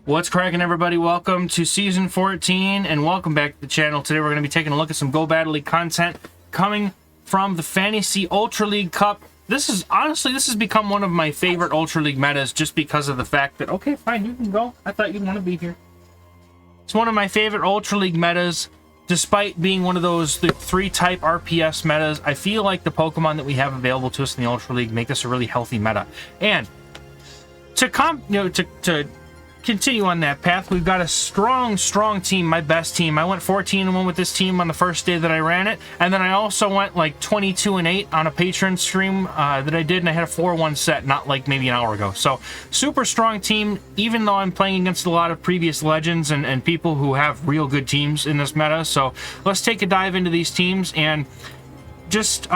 What's cracking, everybody? Welcome to Season 14, and welcome back to the channel. Today we're going to be taking a look at some Go Battle League content coming from the Fantasy Ultra League Cup. This has become one of my favorite Ultra League metas just because of the fact that, okay, fine, you can go. I thought you'd want to be here. It's one of my favorite Ultra League metas, despite being one of those the 3-type RPS metas. I feel like the Pokemon that we have available to us in the Ultra League make this a really healthy meta. And to continue on that path, we've got a strong team, my best team. I went 14-1 with this team on the first day that I ran it, and then I also went like 22-8 on a Patreon stream that I did, and I had a 4-1 set not like maybe an hour ago. So super strong team, even though I'm playing against a lot of previous legends and people who have real good teams in this meta. So let's take a dive into these teams, and just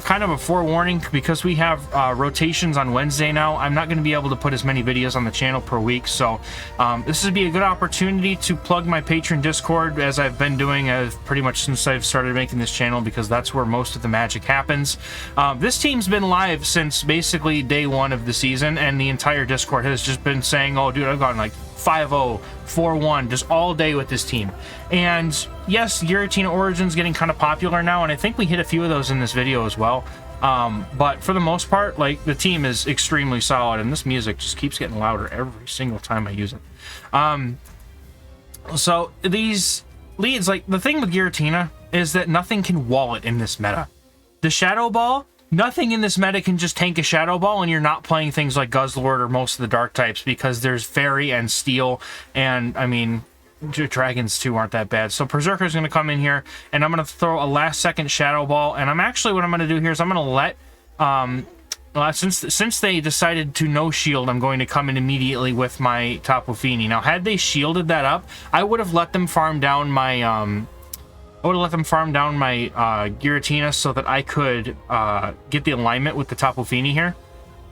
kind of a forewarning, because we have rotations on Wednesday now. I'm not going to be able to put as many videos on the channel per week, so this would be a good opportunity to plug my Patreon Discord, as I've been doing pretty much since I've started making this channel, because that's where most of the magic happens. This team's been live since basically day 1 of the season, and the entire Discord has just been saying, oh dude, I've gone like 5-0, 4-1, just all day with this team. And yes, Giratina Origin's getting kind of popular now, and I think we hit a few of those in this video as well. But for the most part, like, the team is extremely solid, and this music just keeps getting louder every single time I use it. So these leads, like, the thing with Giratina is that nothing can wall it in this meta. The Shadow Ball, nothing in this meta can just tank a Shadow Ball, and you're not playing things like Guzzlord or most of the Dark types, because there's Fairy and Steel, and, I mean, Dragons too aren't that bad. So Berserker's going to come in here, and I'm going to throw a last-second Shadow Ball, and what I'm going to do here is I'm going to let... since they decided to no shield, I'm going to come in immediately with my Tapu Fini. Now, had they shielded that up, I would have let them farm down my... Giratina so that I could get the alignment with the Tapu Fini here.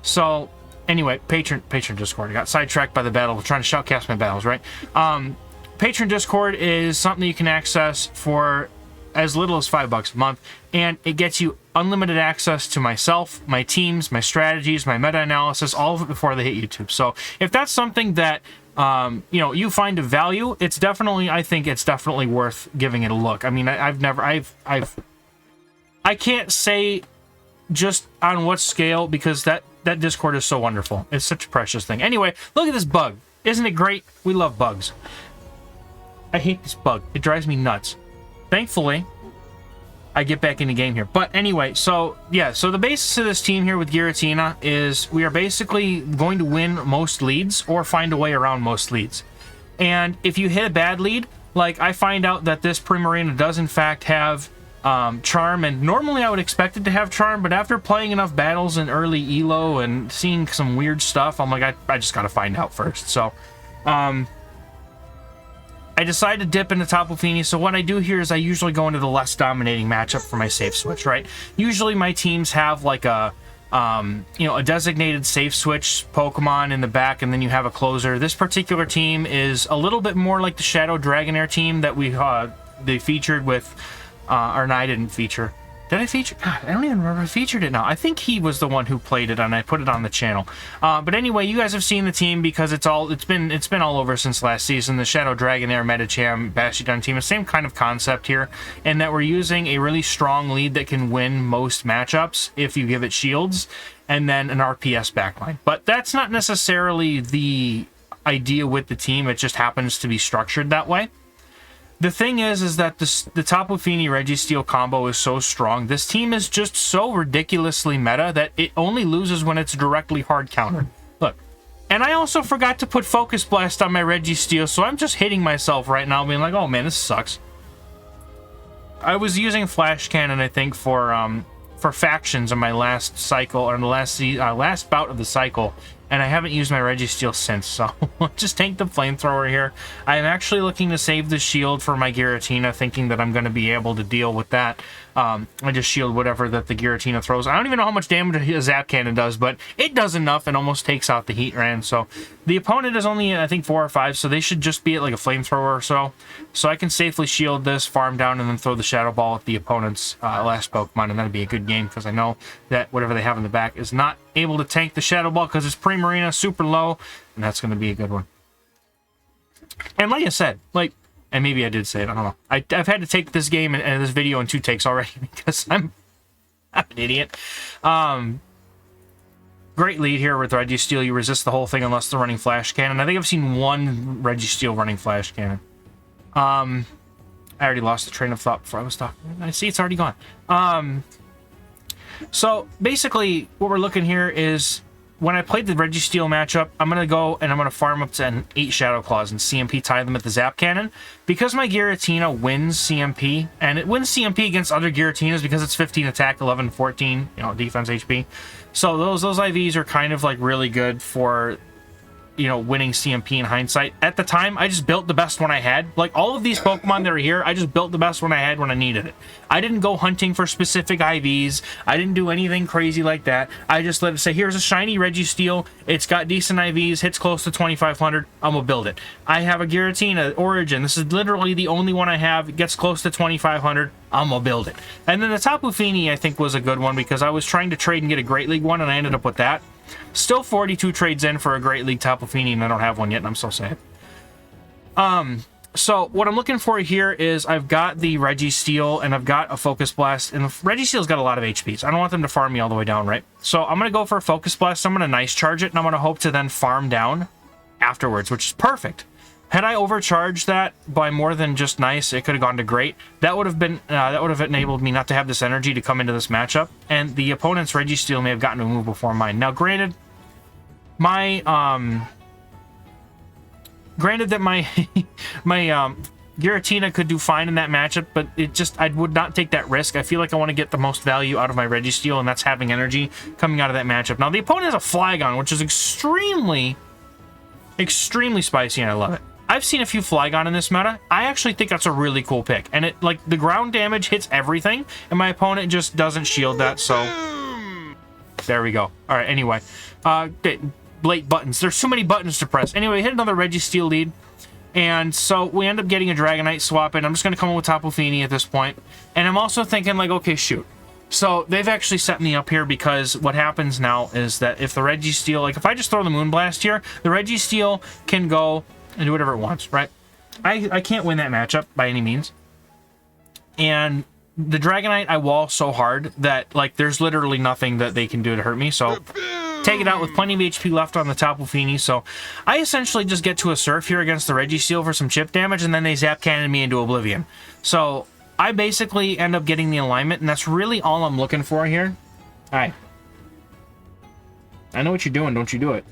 So, anyway, Patreon Discord. I got sidetracked by the battle, trying to shoutcast my battles, right? Patreon Discord is something you can access for as little as $5 a month, and it gets you unlimited access to myself, my teams, my strategies, my meta-analysis, all of it before they hit YouTube. So, if that's something that you find of value, I think it's definitely worth giving it a look. I mean, I can't say just on what scale, because that Discord is so wonderful. It's such a precious thing. Anyway, look at this bug. Isn't it great? We love bugs. I hate this bug. It drives me nuts. Thankfully, I get back in the game here. But anyway, so the basis of this team here with Giratina is we are basically going to win most leads or find a way around most leads. And if you hit a bad lead, like I find out that this Primarina does in fact have Charm, and normally I would expect it to have Charm, but after playing enough battles in early Elo and seeing some weird stuff, I'm like, I just gotta find out first. So, I decided to dip into Tapu Fini, so what I do here is I usually go into the less dominating matchup for my safe switch, right? Usually my teams have like a designated safe switch Pokemon in the back, and then you have a closer. This particular team is a little bit more like the Shadow Dragonair team that they featured with, or no, I didn't feature. Did I feature? God, I don't even remember if I featured it now. I think he was the one who played it, and I put it on the channel. But anyway, you guys have seen the team, because it's been all over since last season. The Shadow Dragonair, Medicham, Bastiodon team, the same kind of concept here, in that we're using a really strong lead that can win most matchups if you give it shields, and then an RPS backline. But that's not necessarily the idea with the team. It just happens to be structured that way. The thing is that the Tapu Fini Registeel combo is so strong. This team is just so ridiculously meta that it only loses when it's directly hard countered. Look. And I also forgot to put Focus Blast on my Registeel, so I'm just hitting myself right now, being like, oh man, this sucks. I was using Flash Cannon, I think, for factions in my last cycle, or in the last bout of the cycle, and I haven't used my Registeel since, so just tank the Flamethrower here. I'm actually looking to save the shield for my Giratina, thinking that I'm going to be able to deal with that. I just shield whatever that the Giratina throws. I don't even know how much damage a Zap Cannon does, but it does enough and almost takes out the Heatran. So the opponent is only, I think, 4 or 5, so they should just be at like a Flamethrower or so. So I can safely shield this, farm down, and then throw the Shadow Ball at the opponent's last Pokemon, and that'd be a good game, because I know that whatever they have in the back is not able to tank the Shadow Ball, because it's Primarina, super low, and that's going to be a good one. And like I said, like, and maybe I did say it, I don't know. I've had to take this game and this video in 2 takes already because I'm an idiot. Great lead here with Registeel. You resist the whole thing unless they're running Flash Cannon. I think I've seen one Registeel running Flash Cannon. I already lost the train of thought before I was talking. I see it's already gone. So basically what we're looking here is when I played the Registeel matchup, I'm going to go and I'm going to farm up to an 8 Shadow Claws and CMP tie them at the Zap Cannon. Because my Giratina wins CMP, and it wins CMP against other Giratinas because it's 15 attack, 11, 14, you know, defense HP. So those IVs are kind of like really good for, you know, winning CMP in hindsight. At the time, I just built the best one I had. Like, all of these Pokemon that are here, I just built the best one I had when I needed it. I didn't go hunting for specific IVs. I didn't do anything crazy like that. I just let it say, here's a shiny Registeel. It's got decent IVs, hits close to 2,500. I'm gonna build it. I have a Giratina Origin. This is literally the only one I have. It gets close to 2,500. I'm gonna build it. And then the Tapu Fini, I think, was a good one because I was trying to trade and get a Great League one, and I ended up with that. Still 42 trades in for a Great League Tapu Fini, and I don't have one yet, and I'm so sad. So what I'm looking for here is I've got the Registeel, and I've got a Focus Blast, and the Registeel's got a lot of HPs. I don't want them to farm me all the way down, right? So I'm going to go for a Focus Blast. I'm going to Nice Charge it, and I'm going to hope to then farm down afterwards, which is perfect. Had I overcharged that by more than just Nice, it could have gone to Great. That would have been that would have enabled me not to have this energy to come into this matchup, and the opponent's Registeel may have gotten to a move before mine. Now, granted, granted that my Giratina could do fine in that matchup, but I would not take that risk. I feel like I want to get the most value out of my Registeel, and that's having energy coming out of that matchup. Now, the opponent has a Flygon, which is extremely spicy, and I love it. I've seen a few Flygon in this meta. I actually think that's a really cool pick. And it, like, the ground damage hits everything, and my opponent just doesn't shield that, so there we go. All right, anyway. Late buttons. There's so many buttons to press. Anyway, hit another Registeel lead, and so we end up getting a Dragonite swap, and I'm just going to come in with Tapu Fini at this point. And I'm also thinking, like, okay, shoot. So they've actually set me up here because what happens now is that if the Registeel, like, if I just throw the Moonblast here, the Registeel can go and do whatever it wants, right? I can't win that matchup by any means. And the Dragonite, I wall so hard that, like, there's literally nothing that they can do to hurt me, so take it out with plenty of HP left on the Tapu Fini. So I essentially just get to a Surf here against the Registeel for some chip damage, and then they Zap Cannon me into oblivion. So I basically end up getting the alignment, and that's really all I'm looking for here. Hi. I know what you're doing, don't you do it.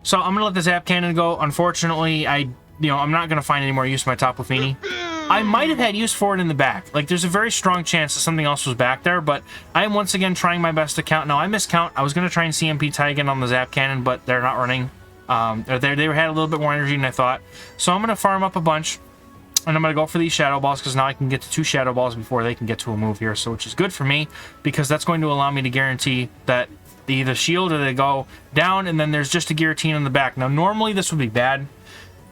So I'm going to let the Zap Cannon go. Unfortunately, I'm not going to find any more use for my Tapu Fini. I might have had use for it in the back. Like, there's a very strong chance that something else was back there, but I am once again trying my best to count. Now, I miscount. I was going to try and CMP tie again on the Zap Cannon, but they're not running. They had a little bit more energy than I thought. So I'm going to farm up a bunch, and I'm going to go for these Shadow Balls, because now I can get to 2 Shadow Balls before they can get to a move here, so which is good for me, because that's going to allow me to guarantee that they either shield or they go down, and then there's just a Giratina in the back. Now, normally this would be bad.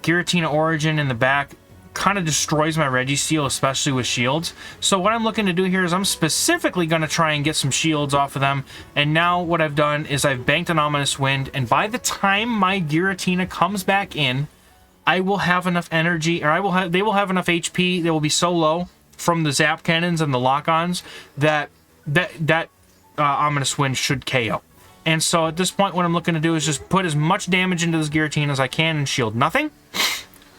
Giratina Origin in the back kind of destroys my Registeel, especially with shields. So what I'm looking to do here is I'm specifically going to try and get some shields off of them. And now what I've done is I've banked an Ominous Wind, and by the time my Giratina comes back in, I will have enough energy, or they will have enough HP. They will be so low from the Zap Cannons and the Lock-Ons that Ominous Wind should KO. And so at this point, what I'm looking to do is just put as much damage into this Giratina as I can and shield nothing,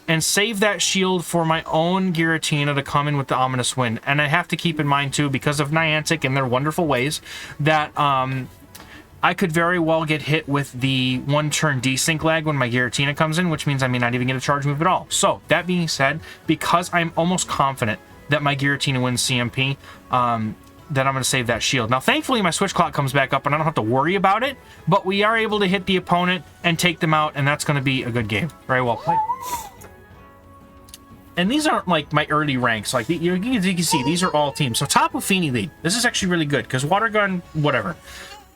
and save that shield for my own Giratina to come in with the Ominous Wind. And I have to keep in mind, too, because of Niantic and their wonderful ways, that I could very well get hit with the one-turn desync lag when my Giratina comes in, which means I may not even get a charge move at all. So, that being said, because I'm almost confident that my Giratina wins CMP, then I'm going to save that shield. Now, thankfully, my switch clock comes back up, and I don't have to worry about it, but we are able to hit the opponent and take them out, and that's going to be a good game. Very well played. And these aren't, like, my early ranks. Like, you can see, these are all teams. So, Tapu Fini lead. This is actually really good, because Water Gun, whatever.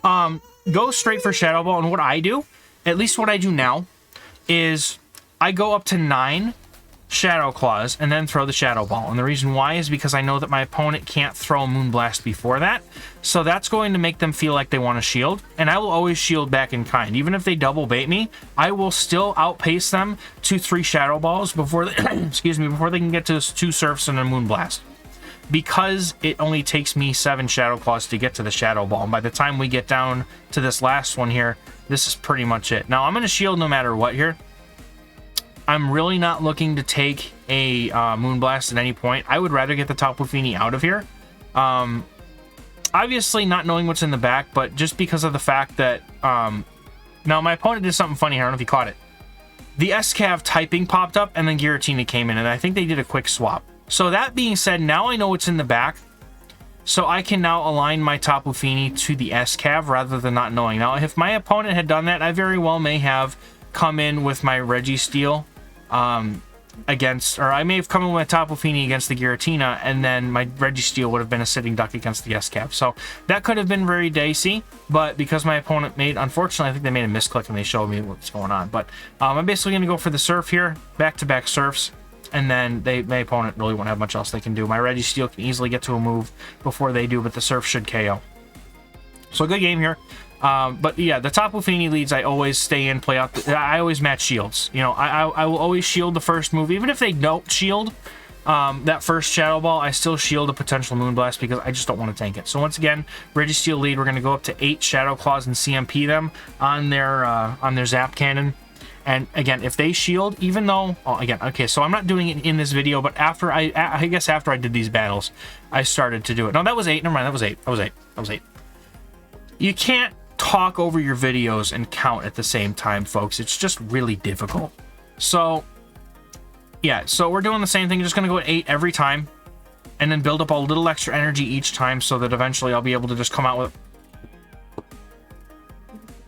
Go straight for Shadow Ball, and what I do, at least what I do now, is I go up to 9 Shadow Claws, and then throw the Shadow Ball. And the reason why is because I know that my opponent can't throw a Moonblast before that. So that's going to make them feel like they want to shield. And I will always shield back in kind. Even if they double bait me, I will still outpace them to 3 Shadow Balls before they, excuse me, before they can get to 2 Surfs and a Moonblast. Because it only takes me 7 Shadow Claws to get to the Shadow Ball. And by the time we get down to this last one here, this is pretty much it. Now, I'm going to shield no matter what here. I'm really not looking to take a Moonblast at any point. I would rather get the Tapu Fini out of here. Obviously, not knowing what's in the back, but just because of the fact that... now, my opponent did something funny here. I don't know if you caught it. The SCAV typing popped up, and then Giratina came in, and I think they did a quick swap. So that being said, now I know what's in the back. So I can now align my Tapu Fini to the SCAV rather than not knowing. Now, if my opponent had done that, I very well may have come in with my Registeel against, or I may have come in with my Tapu Fini against the Giratina, and then my Registeel would have been a sitting duck against the SCAV. So that could have been very dicey, but because my opponent made, unfortunately, I think they made a misclick and they showed me what's going on. But I'm basically going to go for the Surf here, back-to-back Surfs, and then my opponent really won't have much else they can do. My Registeel can easily get to a move before they do, but the Surf should KO. So a good game here. But yeah, the Tapu Fini leads, I always stay in, play out. I always match shields. You know, I will always shield the first move. Even if they don't shield that first Shadow Ball, I still shield a potential Moonblast because I just don't want to tank it. So once again, Registeel lead, we're going to go up to 8 Shadow Claws and CMP them on their Zap Cannon. And again, if they shield, even though, oh, again, okay, so I'm not doing it in this video, but after I guess after I did these battles, I started to do it. No, that was 8. Never mind, that was 8. That was 8. You can't talk over your videos and count at the same time, folks. It's just really difficult. So yeah, so we're doing the same thing. Just gonna go at 8 every time and then build up a little extra energy each time so that eventually I'll be able to just come out with...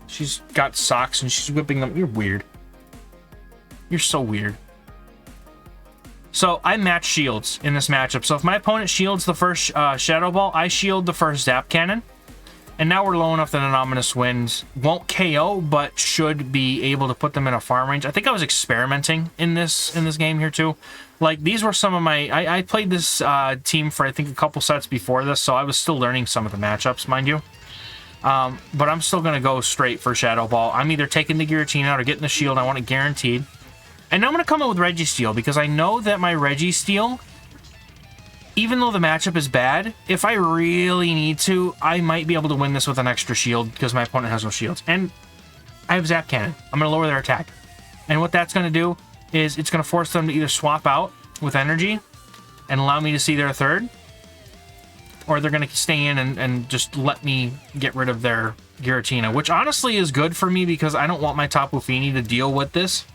She's got socks and she's whipping them. You're weird. You're so weird. So I match shields in this matchup. So if my opponent shields the first Shadow Ball, I shield the first Zap Cannon. And now we're low enough that an Ominous Wind won't KO, but should be able to put them in a farm range. I think I was experimenting in this game here too. Like, these were some of my... I played this team for, I think, a couple sets before this, so I was still learning some of the matchups, mind you. But I'm still going to go straight for Shadow Ball. I'm either taking the Giratina out or getting the shield. I want it guaranteed. And now I'm going to come in with Registeel, because I know that my Registeel, even though the matchup is bad, if I really need to, I might be able to win this with an extra shield because my opponent has no shields. And I have Zap Cannon. I'm going to lower their attack. And what that's going to do is it's going to force them to either swap out with energy and allow me to see their third, or they're going to stay in and just let me get rid of their Giratina, which honestly is good for me because I don't want my Tapu Fini to deal with this,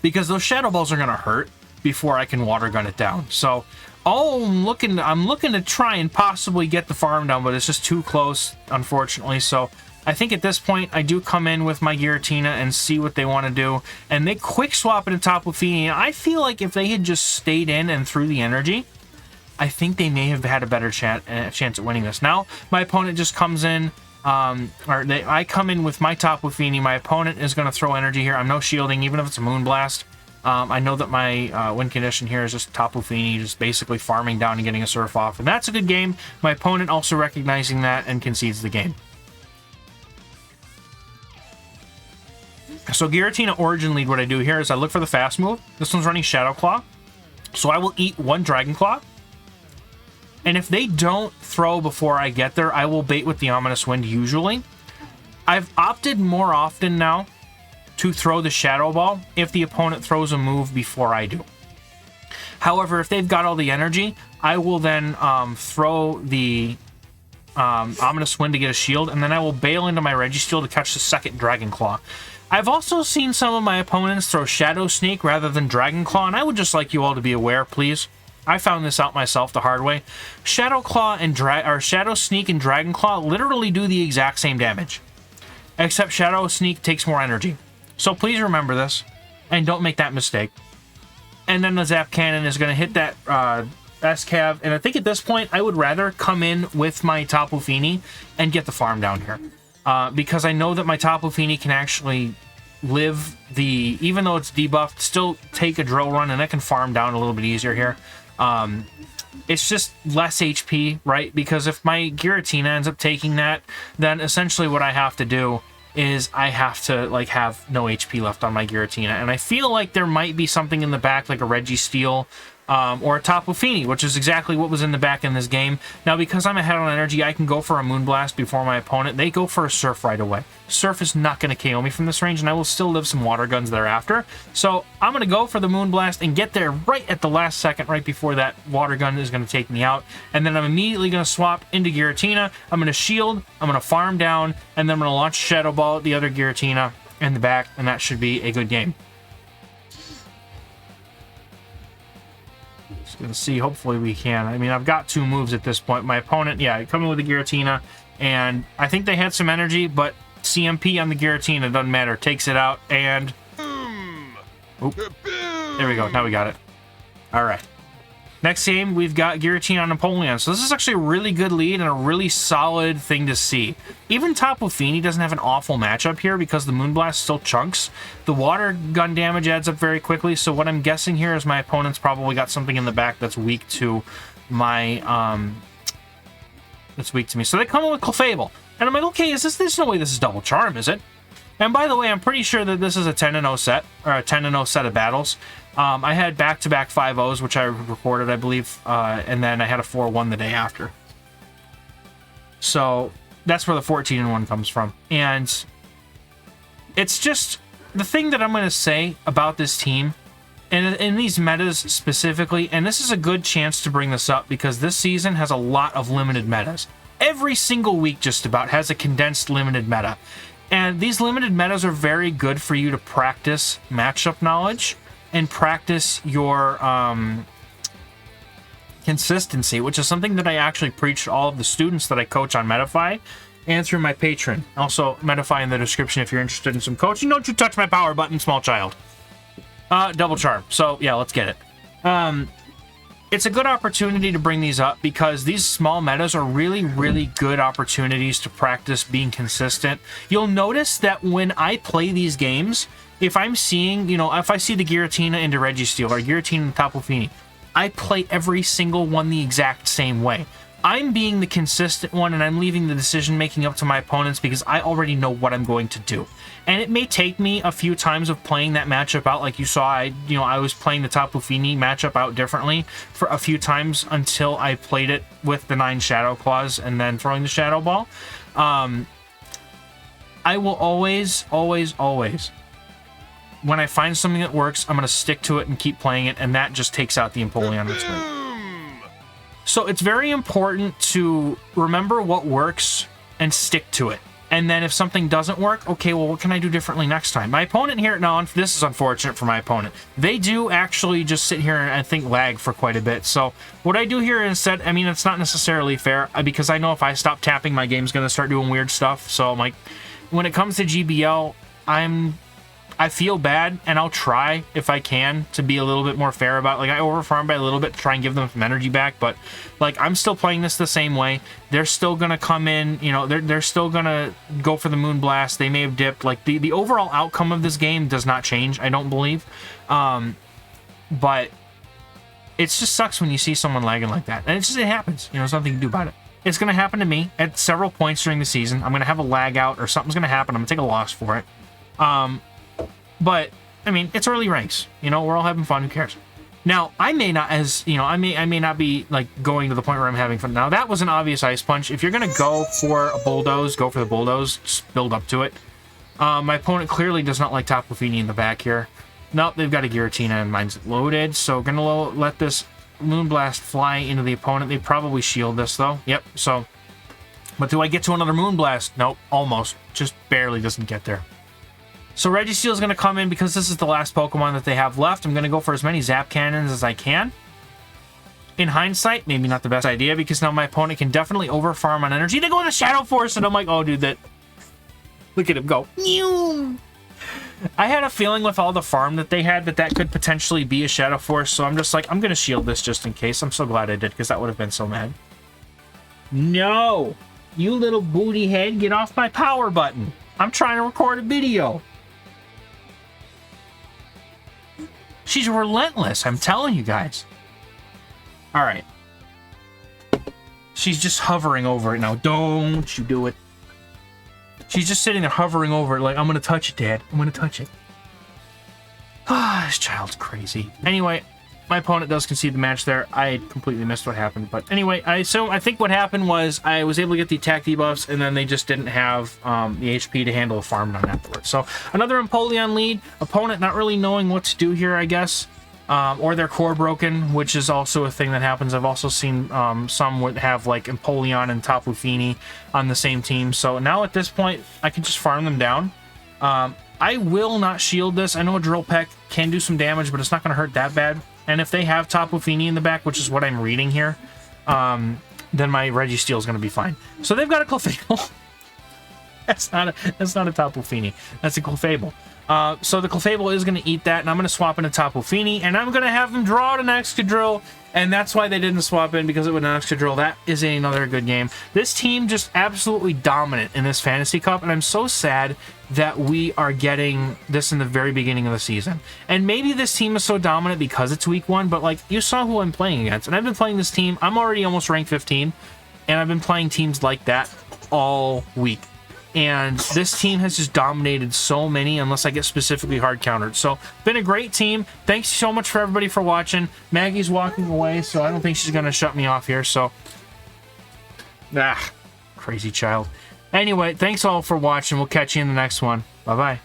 because those Shadow Balls are going to hurt before I can Water Gun it down. So I'm looking to try and possibly get the farm down, but it's just too close, unfortunately. So I think at this point, I do come in with my Giratina and see what they want to do. And they quick swap into Tapu Fini. And I feel like if they had just stayed in and threw the energy, I think they may have had a better chance at winning this. Now, my opponent just comes in, I come in with my Tapu Fini. My opponent is going to throw energy here. I'm no shielding, even if it's a Moonblast. I know that my win condition here is just Tapu Fini, just basically farming down and getting a Surf off. And that's a good game. My opponent also recognizing that and concedes the game. So Giratina Origin Lead, what I do here is I look for the fast move. This one's running Shadow Claw. So I will eat 1 Dragon Claw. And if they don't throw before I get there, I will bait with the Ominous Wind usually. I've opted more often now to throw the Shadow Ball if the opponent throws a move before I do. However, if they've got all the energy, I will then throw the Ominous Wind to get a shield, and then I will bail into my Registeel to catch the second Dragon Claw. I've also seen some of my opponents throw Shadow Sneak rather than Dragon Claw, and I would just like you all to be aware, please. I found this out myself the hard way. Shadow Claw and Shadow Sneak and Dragon Claw literally do the exact same damage, except Shadow Sneak takes more energy. So please remember this, and don't make that mistake. And then the Zap Cannon is going to hit that SCAV, and I think at this point, I would rather come in with my Tapu Fini and get the farm down here. Because I know that my Tapu Fini can actually live the, even though it's debuffed, still take a drill run, and I can farm down a little bit easier here. It's just less HP, right? Because if my Giratina ends up taking that, then essentially what I have to do is I have to, like, have no HP left on my Giratina. And I feel like there might be something in the back, like a Registeel, or a Tapu Fini, which is exactly what was in the back in this game. Now, because I'm ahead on energy, I can go for a Moonblast before my opponent. They go for a Surf right away. Surf is not going to KO me from this range, and I will still live some Water Guns thereafter. So I'm going to go for the Moonblast and get there right at the last second, right before that Water Gun is going to take me out. And then I'm immediately going to swap into Giratina. I'm going to shield, I'm going to farm down, and then I'm going to launch Shadow Ball at the other Giratina in the back, and that should be a good game. Gonna see, hopefully we can. I mean, I've got 2 moves at this point. My opponent, yeah, coming with the Giratina, and I think they had some energy, but CMP on the Giratina, doesn't matter, takes it out, and oop, there we go, now we got it. All right, next game we've got Giratina on Napoleon, so this is actually a really good lead and a really solid thing to see. Even Tapu Fini doesn't have an awful matchup here because the Moonblast still chunks. The Water Gun damage adds up very quickly, so what I'm guessing here is my opponent's probably got something in the back that's weak to my, that's weak to me. So they come in with Clefable, and I'm like, okay, there's no way this is Double Charm, is it? And by the way, I'm pretty sure that this is a 10-0 set, or a 10-0 set of battles. I had back-to-back 5-0s, which I recorded, I believe, and then I had a 4-1 the day after. So that's where the 14-1 comes from. And it's just, the thing that I'm going to say about this team, and in these metas specifically, and this is a good chance to bring this up because this season has a lot of limited metas. Every single week just about has a condensed limited meta. And these limited metas are very good for you to practice matchup knowledge and practice your consistency, which is something that I actually preach to all of the students that I coach on Metafy and through my Patreon. Also, Metafy in the description if you're interested in some coaching. Don't you touch my power button, small child. Double Charm. So, yeah, let's get it. It's a good opportunity to bring these up because these small metas are really, really good opportunities to practice being consistent. You'll notice that when I play these games, if I'm seeing, you know, if I see the Giratina into Registeel or Giratina into Tapu Fini, I play every single one the exact same way. I'm being the consistent one and I'm leaving the decision making up to my opponents because I already know what I'm going to do. And it may take me a few times of playing that matchup out, like you saw, I was playing the Tapu Fini matchup out differently for a few times until I played it with the 9 Shadow Claws and then throwing the Shadow Ball. I will always, always, always, when I find something that works, I'm going to stick to it and keep playing it, and that just takes out the Empoleon Whisper. So it's very important to remember what works and stick to it. And then if something doesn't work, okay, well, what can I do differently next time? My opponent here, no, this is unfortunate for my opponent. They do actually just sit here and I think lag for quite a bit. So what I do here instead, I mean, it's not necessarily fair because I know if I stop tapping, my game's going to start doing weird stuff. So I'm like, when it comes to GBL, I feel bad, and I'll try, if I can, to be a little bit more fair about it. Like, I overfarm by a little bit to try and give them some energy back, but, like, I'm still playing this the same way. They're still gonna come in, you know, they're still gonna go for the Moonblast. They may have dipped. Like, the overall outcome of this game does not change, I don't believe. But it just sucks when you see someone lagging like that. And it happens. You know, there's nothing you can do about it. It's gonna happen to me at several points during the season. I'm gonna have a lag out, or something's gonna happen. I'm gonna take a loss for it. But I mean, it's early ranks. You know, we're all having fun. Who cares? Now, I may not, as you know, I may not be like going to the point where I'm having fun. Now, that was an obvious Ice Punch. If you're gonna go for a Bulldoze, go for the Bulldoze. Just build up to it. My opponent clearly does not like Tapu Fini in the back here. Nope, they've got a Giratina and mine's loaded. So gonna let this Moonblast fly into the opponent. They probably shield this though. Yep. So, but do I get to another Moonblast? Nope. Almost. Just barely doesn't get there. So Registeel is going to come in because this is the last Pokemon that they have left. I'm going to go for as many Zap Cannons as I can. In hindsight, maybe not the best idea because now my opponent can definitely overfarm on energy. They go into Shadow Force and I'm like, oh dude, look at him go. I had a feeling with all the farm that they had that could potentially be a Shadow Force, so I'm just like, I'm going to shield this just in case. I'm so glad I did because that would have been so mad. No! You little booty head, get off my power button. I'm trying to record a video. She's relentless, I'm telling you guys. All right. She's just hovering over it now. Don't you do it. She's just sitting there hovering over it like, I'm going to touch it, Dad. I'm going to touch it. Ah, this child's crazy. Anyway, my opponent does concede the match there. I completely missed what happened. But anyway, I think what happened was I was able to get the attack debuffs, and then they just didn't have the HP to handle a farm run afterwards. So another Empoleon lead. Opponent not really knowing what to do here, I guess. Or their core broken, which is also a thing that happens. I've also seen some would have like Empoleon and Tapu Fini on the same team. So now at this point, I can just farm them down. I will not shield this. I know a Drill Peck can do some damage, but it's not going to hurt that bad. And if they have Tapu Fini in the back, which is what I'm reading here, then my Registeel is going to be fine. So they've got a Clefable. That's not a Tapu Fini. That's a Clefable. So the Clefable is going to eat that, and I'm going to swap into Tapu Fini, and I'm going to have them draw out an Excadrill, and that's why they didn't swap in, because it would an Excadrill. That is another good game. This team just absolutely dominant in this Fantasy Cup, and I'm so sad that we are getting this in the very beginning of the season. And maybe this team is so dominant because it's week 1, but like, you saw who I'm playing against, and I've been playing this team. I'm already almost ranked 15, and I've been playing teams like that all week. And this team has just dominated so many, unless I get specifically hard countered. So, been a great team. Thanks so much for everybody for watching. Maggie's walking away, so I don't think she's going to shut me off here. So, crazy child. Anyway, thanks all for watching. We'll catch you in the next one. Bye-bye.